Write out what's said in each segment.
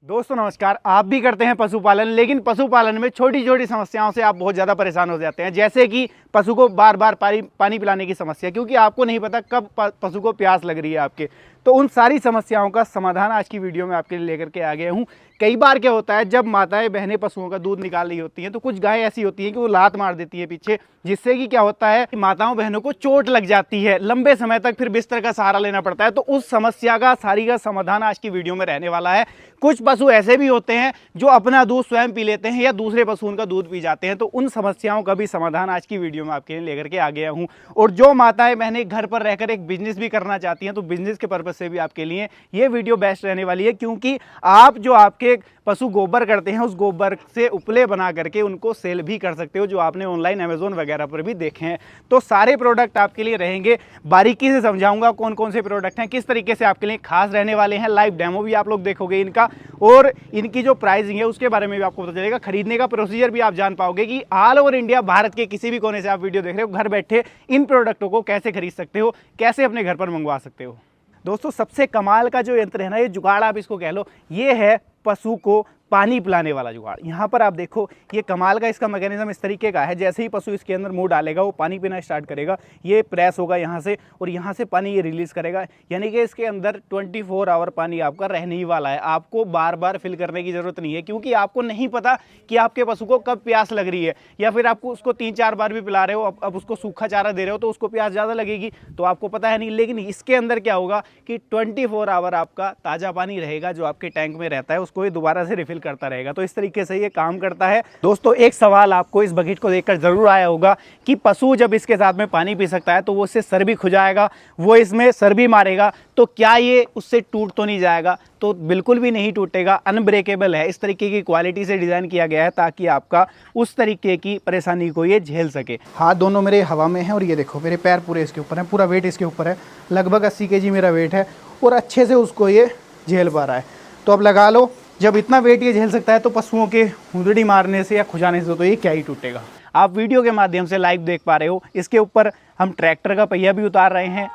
दोस्तों नमस्कार। आप भी करते हैं पशुपालन, लेकिन पशुपालन में छोटी छोटी समस्याओं से आप बहुत ज़्यादा परेशान हो जाते हैं। जैसे कि पशु को बार बार पानी पिलाने की समस्या, क्योंकि आपको नहीं पता कब पशु को प्यास लग रही है आपके। तो उन सारी समस्याओं का समाधान आज की वीडियो में आपके लिए लेकर के आ गया हूँ। कई बार क्या होता है, जब माताएं बहनें पशुओं का दूध निकाल रही होती हैं तो कुछ गायें ऐसी होती हैं कि वो लात मार देती है पीछे, जिससे कि क्या होता है कि माताओं बहनों को चोट लग जाती है, लंबे समय तक फिर बिस्तर का सहारा लेना पड़ता है। तो उस समस्या का सारी का समाधान आज की वीडियो में रहने वाला है। कुछ पशु ऐसे भी होते हैं जो अपना दूध स्वयं पी लेते हैं या दूसरे पशुओं का दूध पी जाते हैं। तो उन समस्याओं का भी समाधान आज की वीडियो में आपके लिए लेकर के आ गया हूं। और जो माताएं बहनें घर पर रहकर एक बिजनेस भी करना चाहती हैं तो बिजनेस के पर्पज से भी आपके लिए ये वीडियो बेस्ट रहने वाली है, क्योंकि आप जो आपके पशु गोबर करते हैं उस गोबर से उपले बना करके उनको सेल भी कर सकते हो, जो आपने ऑनलाइन अमेजोन वगैरह पर भी देखे हैं। तो सारे प्रोडक्ट आपके लिए रहेंगे, बारीकी से समझाऊंगा कौन कौन से प्रोडक्ट हैं, किस तरीके से आपके लिए खास रहने वाले हैं। लाइव डेमो भी आप लोग देखोगे इनका, और इनकी जो प्राइसिंग है उसके बारे में भी आपको पता चलेगा। खरीदने का प्रोसीजर भी आप जान पाओगे कि ऑल ओवर इंडिया, भारत के किसी भी कोने से आप वीडियो देख रहे हो, घर बैठे इन प्रोडक्टों को कैसे खरीद सकते हो, कैसे अपने घर पर मंगवा सकते हो। दोस्तों सबसे कमाल का जो यंत्र है ना, ये जुगाड़ आप इसको कह लो, ये है पशु को पानी पिलाने वाला जुगाड़। यहाँ पर आप देखो, ये कमाल का इसका मैकेनिज्म इस तरीके का है, जैसे ही पशु इसके अंदर मुंह डालेगा वो पानी पीना स्टार्ट करेगा, ये प्रेस होगा यहाँ से और यहाँ से पानी ये रिलीज करेगा। यानी कि इसके अंदर 24 आवर पानी आपका रहने ही वाला है। आपको बार बार फिल करने की जरूरत नहीं है, क्योंकि आपको नहीं पता कि आपके पशु को कब प्यास लग रही है, या फिर आपको उसको 3-4 बार भी पिला रहे हो, अब उसको सूखा चारा दे रहे हो तो उसको प्यास ज़्यादा लगेगी, तो आपको पता है नहीं। लेकिन इसके अंदर क्या होगा कि 24 आवर आपका ताज़ा पानी रहेगा जो आपके टैंक में रहता है, उसको ये दोबारा से रिफिल करता रहेगा। तो इस तरीके से ये काम करता है। दोस्तों एक सवाल आपको इस बकेट को देखकर जरूर आया होगा कि पशु जब इसके साथ में पानी पी सकता है तो वो इससे सर भी खुजाएगा, वो इसमें सर भी मारेगा, तो क्या ये उससे टूट तो नहीं जाएगा? तो बिल्कुल भी नहीं टूटेगा, अनब्रेकेबल है। इस तरीके की क्वालिटी से डिज़ाइन किया गया है ताकि आपका उस तरीके की परेशानी को ये झेल सके। हाथ दोनों मेरे हवा में हैं और ये देखो मेरे पैर पूरे इसके ऊपर हैं, पूरा वेट इसके ऊपर है, लगभग 80 kg मेरा वेट है और अच्छे से उसको ये झेल पा रहा है। तो अब लगा लो, जब इतना वेट ये झेल सकता है तो पशुओं के हुंदड़ी मारने से या खुजाने से तो ये क्या ही टूटेगा। आप वीडियो के माध्यम से लाइव देख पा रहे हो, इसके ऊपर हम ट्रैक्टर का पहिया भी उतार रहे हैं।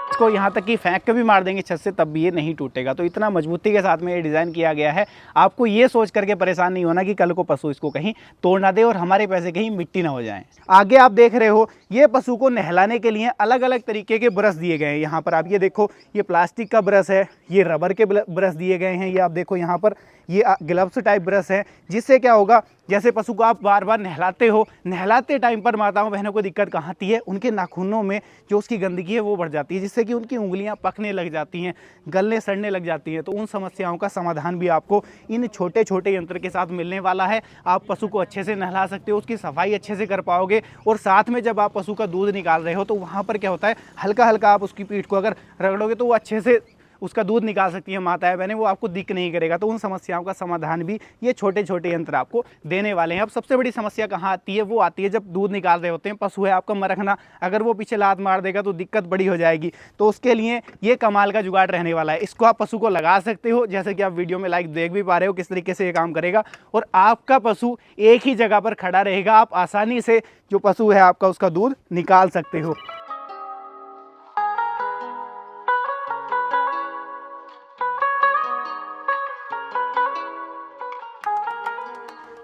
इसको यहाँ तक कि फेंक के भी मार देंगे छत से तब भी ये नहीं टूटेगा। तो इतना मजबूती के साथ में ये डिज़ाइन किया गया है। आपको ये सोच करके परेशान नहीं होना कि कल को पशु इसको कहीं तोड़ ना दे और हमारे पैसे कहीं मिट्टी ना हो जाएं। आगे आप देख रहे हो, ये पशु को नहलाने के लिए अलग अलग तरीके के ब्रश दिए गए हैं। यहाँ पर आप ये देखो, ये प्लास्टिक का ब्रश है, ये रबर के ब्रश दिए गए हैं, ये आप देखो यहाँ पर ये ग्लव्स टाइप ब्रश है, जिससे क्या होगा, जैसे पशु को आप बार बार नहलाते हो, नहलाते टाइम पर माताओं बहनों को दिक्कत कहाँ आती है, उनके नाखूनों में जो उसकी गंदगी है वो बढ़ जाती है, जिससे कि उनकी उंगलियां पकने लग जाती हैं, गलने सड़ने लग जाती हैं। तो उन समस्याओं का समाधान भी आपको इन छोटे छोटे यंत्र के साथ मिलने वाला है। आप पशु को अच्छे से नहला सकते हो, उसकी सफाई अच्छे से कर पाओगे, और साथ में जब आप पशु का दूध निकाल रहे हो तो वहाँ पर क्या होता है, हल्का हल्का आप उसकी पीठ को अगर रगड़ोगे तो वो अच्छे से उसका दूध निकाल सकती है माताएं बहनें, वो आपको दिक्कत नहीं करेगा। तो उन समस्याओं का समाधान भी ये छोटे छोटे यंत्र आपको देने वाले हैं। अब सबसे बड़ी समस्या कहाँ आती है, वो आती है जब दूध निकाल रहे होते हैं, पशु है आपका मरखना, अगर वो पीछे लात मार देगा तो दिक्कत बड़ी हो जाएगी। तो उसके लिए ये कमाल का जुगाड़ रहने वाला है। इसको आप पशु को लगा सकते हो, जैसे कि आप वीडियो में लाइव देख भी पा रहे हो किस तरीके से ये काम करेगा, और आपका पशु एक ही जगह पर खड़ा रहेगा। आप आसानी से जो पशु है आपका उसका दूध निकाल सकते हो।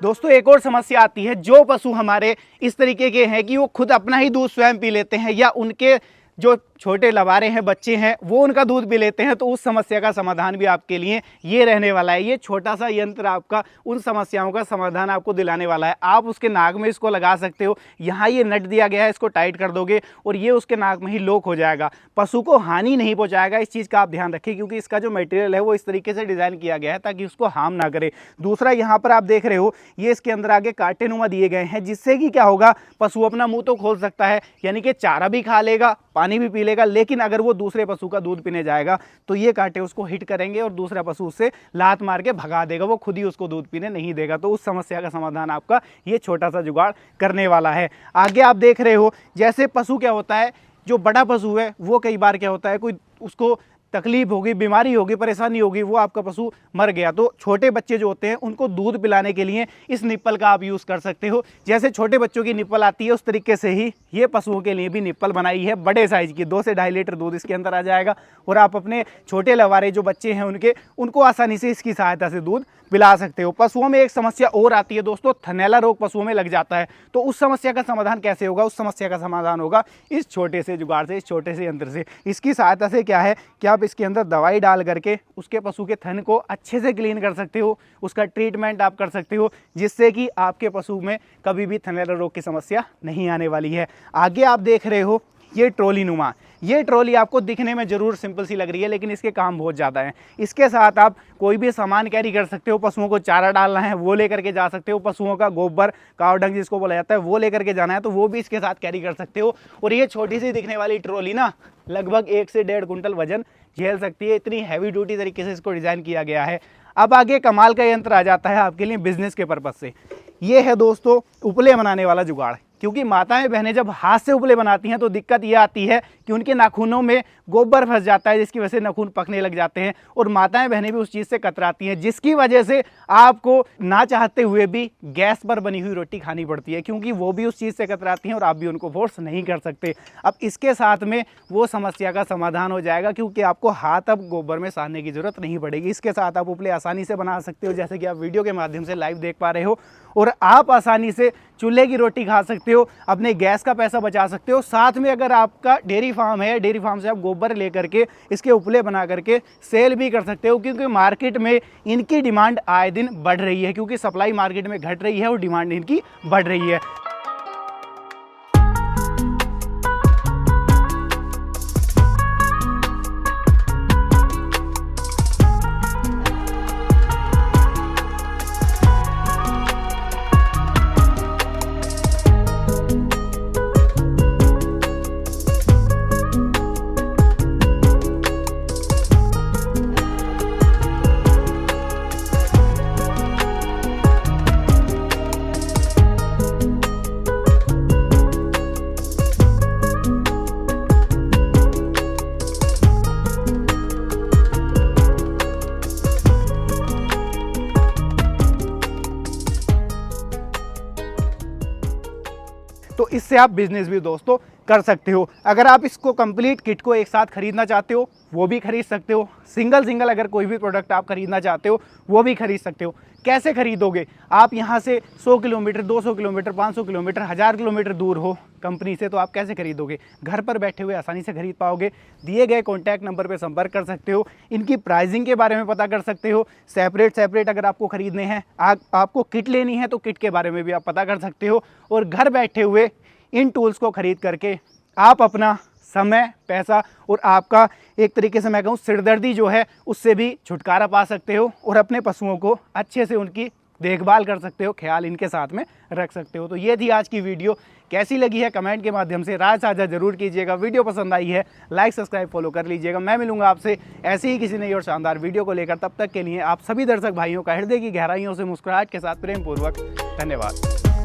दोस्तों एक और समस्या आती है, जो पशु हमारे इस तरीके के हैं कि वो खुद अपना ही दूध स्वयं पी लेते हैं, या उनके जो छोटे लवारे हैं, बच्चे हैं, वो उनका दूध पी लेते हैं। तो उस समस्या का समाधान भी आपके लिए ये रहने वाला है। ये छोटा सा यंत्र आपका उन समस्याओं का समाधान आपको दिलाने वाला है। आप उसके नाक में इसको लगा सकते हो, यहाँ ये नट दिया गया है, इसको टाइट कर दोगे और ये उसके नाक में ही लॉक हो जाएगा। पशु को हानि नहीं पहुँचाएगा, इस चीज़ का आप ध्यान रखें, क्योंकि इसका जो मटेरियल है वो इस तरीके से डिज़ाइन किया गया है ताकि उसको हार्म ना करे। दूसरा, यहाँ पर आप देख रहे हो, ये इसके अंदर आगे कांटेनुमा दिए गए हैं, जिससे कि क्या होगा, पशु अपना मुँह तो खोल सकता है, यानी कि चारा भी खा लेगा, पानी भी पी लेगा, लेकिन अगर वो दूसरे पशु का दूध पीने जाएगा तो ये कांटे उसको हिट करेंगे और दूसरा पशु उससे लात मार के भगा देगा, वो खुद ही उसको दूध पीने नहीं देगा। तो उस समस्या का समाधान आपका ये छोटा सा जुगाड़ करने वाला है। आगे आप देख रहे हो, जैसे पशु क्या होता है, जो बड़ा पशु है वो कई बार क्या होता है, कोई उसको तकलीफ होगी, बीमारी होगी, परेशानी होगी, वो आपका पशु मर गया। तो छोटे बच्चे जो होते हैं उनको दूध पिलाने के लिए इस निप्पल का आप यूज़ कर सकते हो। जैसे छोटे बच्चों की निप्पल आती है उस तरीके से ही ये पशुओं के लिए भी निप्पल बनाई है, बड़े साइज़ की, 2 से 2.5 लीटर दूध इसके अंदर आ जाएगा और आप अपने छोटे लवारे जो बच्चे हैं उनको आसानी से इसकी सहायता से दूध पिला सकते हो। पशुओं में एक समस्या और आती है दोस्तों, थनैला रोग पशुओं में लग जाता है। तो उस समस्या का समाधान कैसे होगा? उस समस्या का समाधान होगा इस छोटे से जुगाड़ से, इस छोटे से यंत्र से। इसकी सहायता से क्या है कि आप इसके अंदर दवाई डाल करके उसके पशु के थन को अच्छे से क्लीन कर सकते हो, उसका ट्रीटमेंट आप कर सकते हो, जिससे कि आपके पशु में कभी भी थनैला रोग की समस्या नहीं आने वाली है। आगे आप देख रहे हो ये ट्रॉली नुमा, ये ट्रॉली आपको दिखने में ज़रूर सिंपल सी लग रही है, लेकिन इसके काम बहुत ज़्यादा हैं। इसके साथ आप कोई भी सामान कैरी कर सकते हो। पशुओं को चारा डालना है वो लेकर के जा सकते हो, पशुओं का गोबर, काव डंग जिसको बोला जाता है, वो लेकर के जाना है तो वो भी इसके साथ कैरी कर सकते हो। और ये छोटी सी दिखने वाली ट्रॉली ना लगभग 1 से 1.5 कुंटल वजन झेल सकती है, इतनी हैवी ड्यूटी तरीके से इसको डिज़ाइन किया गया है। अब आगे कमाल का यंत्र आ जाता है आपके लिए बिजनेस के पर्पज़ से। ये है दोस्तों उपले बनाने वाला जुगाड़। क्योंकि माताएं बहनें जब हाथ से उपले बनाती हैं तो दिक्कत ये आती है कि उनके नाखूनों में गोबर फंस जाता है, जिसकी वजह से नाखून पकने लग जाते हैं और माताएं बहनें भी उस चीज़ से कतराती हैं, जिसकी वजह से आपको ना चाहते हुए भी गैस पर बनी हुई रोटी खानी पड़ती है, क्योंकि वो भी उस चीज़ से कतराती हैं और आप भी उनको फोर्स नहीं कर सकते। अब इसके साथ में वो समस्या का समाधान हो जाएगा, क्योंकि आपको हाथ अब गोबर में सानने की ज़रूरत नहीं पड़ेगी। इसके साथ आप उपले आसानी से बना सकते हो, जैसे कि आप वीडियो के माध्यम से लाइव देख पा रहे हो, और आप आसानी से चूल्हे की रोटी खा सकते हो, अपने गैस का पैसा बचा सकते हो। साथ में अगर आपका डेयरी फार्म है, डेयरी फार्म से आप गोबर लेकर के इसके उपले बना करके सेल भी कर सकते हो, क्योंकि मार्केट में इनकी डिमांड आए दिन बढ़ रही है, क्योंकि सप्लाई मार्केट में घट रही है और डिमांड इनकी बढ़ रही है। तो इससे आप बिजनेस भी दोस्तों कर सकते हो। अगर आप इसको कंप्लीट किट को एक साथ खरीदना चाहते हो वो भी खरीद सकते हो। सिंगल अगर कोई भी प्रोडक्ट आप खरीदना चाहते हो वो भी खरीद सकते हो। कैसे खरीदोगे? आप यहाँ से 100 किलोमीटर, 200 किलोमीटर, 500 किलोमीटर, 1000 किलोमीटर दूर हो कंपनी से, तो आप कैसे खरीदोगे? घर पर बैठे हुए आसानी से खरीद पाओगे। दिए गए कॉन्टैक्ट नंबर पर संपर्क कर सकते हो। इनकी प्राइसिंग के बारे में पता कर सकते हो। सेपरेट अगर आपको खरीदने हैं, आपको किट लेनी है तो किट के बारे में भी आप पता कर सकते हो। और घर बैठे हुए इन टूल्स को खरीद करके आप अपना समय, पैसा और आपका एक तरीके से मैं कहूँ सिरदर्दी जो है उससे भी छुटकारा पा सकते हो और अपने पशुओं को अच्छे से उनकी देखभाल कर सकते हो, ख्याल इनके साथ में रख सकते हो। तो ये थी आज की वीडियो। कैसी लगी है कमेंट के माध्यम से राय साझा जरूर कीजिएगा। वीडियो पसंद आई है लाइक, सब्सक्राइब, फॉलो कर लीजिएगा। मैं मिलूंगा आपसे ऐसे ही किसी नई और शानदार वीडियो को लेकर। तब तक के लिए आप सभी दर्शक भाइयों का हृदय की गहराइयों से मुस्कुराहट के साथ प्रेम पूर्वक धन्यवाद।